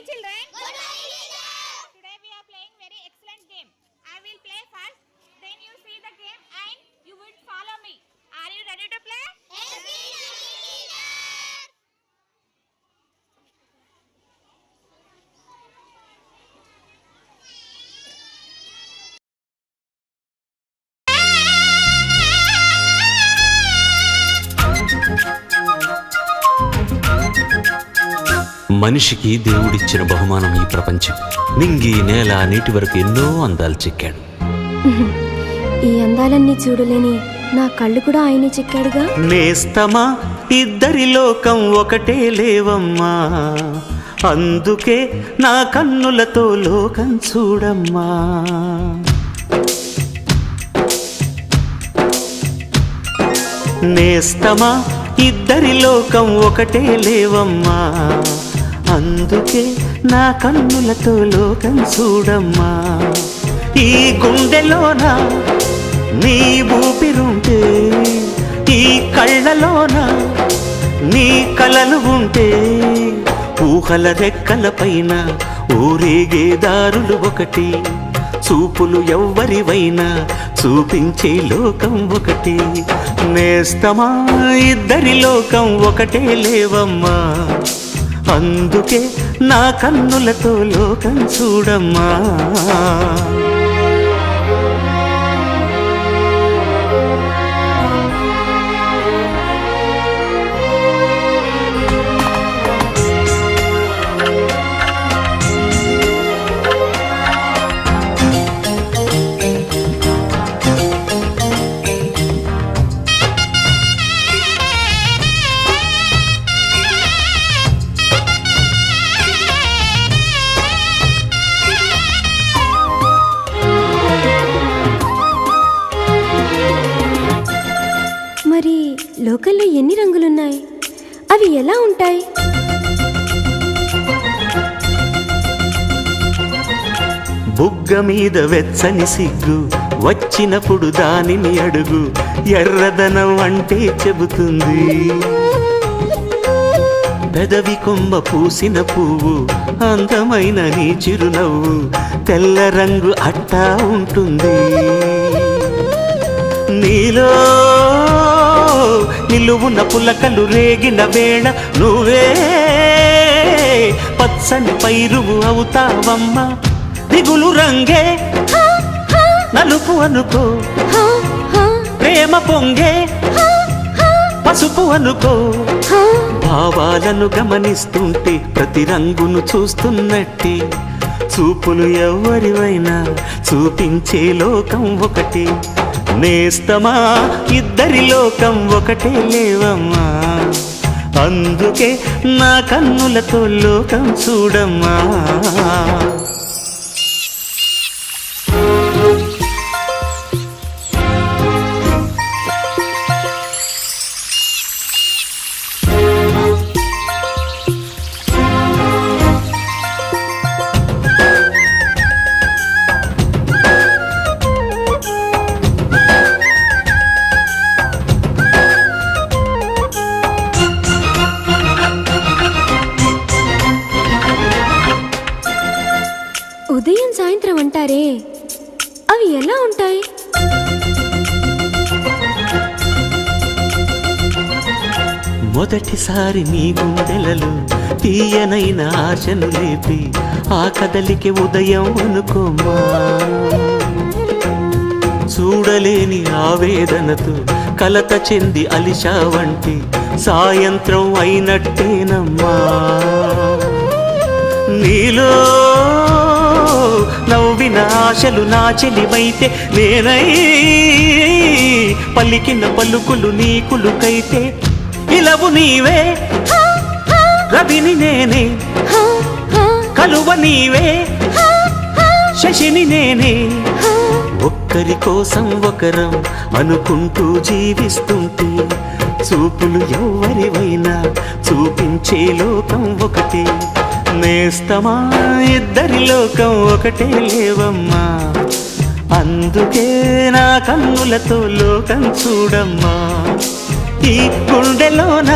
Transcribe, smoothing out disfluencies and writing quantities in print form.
children. Good morning, teacher. Today we are playing very excellent game. I will play first, then you see the game and you will follow me. Are you ready to play? Yes, teacher. మనిషికి దేవుడిచ్చిన బహుమానం ఈ ప్రపంచం. నింగి నేల నీటి వరకు ఎన్నో అందాలు చిక్కాడు. ఈ అందాలన్నీ చూడలేని నా కళ్ళు కూడా ఆయనే చిక్కాడుగా. నేస్తమా ఇద్దరి లోకం ఒకటే లేవమ్మా, అందుకే నా కన్నులతో లోకం చూడమ్మా. నేస్తమా ఇద్దరి లోకం ఒకటే లేవమ్మా, అందుకే నా కన్నులతో లోకం చూడమ్మా. ఈ గుండెలోన నీ ఊపిరుంటే, ఈ కళ్ళలోన నీ కలలు ఉంటే, ఊహల రెక్కల పైన ఊరేగే దారులు ఒకటి, చూపులు ఎవ్వరివైనా చూపించే లోకం ఒకటి. నేస్తమా ఇద్దరి లోకం ఒకటే లేవమ్మా, అందుకే నా కన్నులతో లోకం చూడమ్మా. మరి లోకల్లో ఎన్ని రంగులున్నాయి? అవి ఎలా ఉంటాయి? బుగ్గ మీద వెచ్చని సిగ్గు వచ్చినప్పుడు దానిని అడుగు, ఎర్రదనం అంటే చెబుతుంది. పెదవి కొమ్మ పూసిన పువ్వు అందమైన నీ చిరునవ్వు, తెల్ల రంగు అట్టా ఉంటుంది. నీలో నిలువున పులకలు రేగిన వేళ నువ్వే పచ్చని పైరువు అవుతావమ్మా. దిగులు రంగే నలుపు అనుకో, ప్రేమ పొంగే పసుపు అనుకో. భావాలను గమనిస్తుంటే ప్రతి రంగును చూస్తున్నట్టే, చూపులు ఎవరివైనా చూపించే లోకం ఒకటి. నేస్తమా ఇద్దరి లోకం ఒకటే లేవమ్మా, అందుకే నా కన్నులతో లోకం చూడమ్మా. ఉదయం సాయంత్రం అంటారే, అవి ఎలా ఉంటాయి? మొదటిసారి నీ గుండెలలో తీయనైన ఆశను లేపి, ఆ కదలికి ఉదయం అనుకోమా. చూడలేని ఆవేదనతో కలత చెంది అలిశావంటి సాయంత్రం అయినట్టేనమ్మా. నీలో నవ్విన ఆశలు నా చెలివైతే, నేనై పలికిన పలుకులు నీకులుకైతే, ఇలవు నీవే రవిని నేనే, కలువ నీవే శశిని నేనే. ఒక్కరి కోసం ఒకరం అనుకుంటూ జీవిస్తుంటే, చూపులు ఎవరివైనా చూపించే లోకం ఒకటి. నేస్తమా ఇద్దరి లోకం ఒకటే లేవమ్మా, అందుకే నా కన్నులతో లోకం చూడమ్మా. ఈ గుండెలోన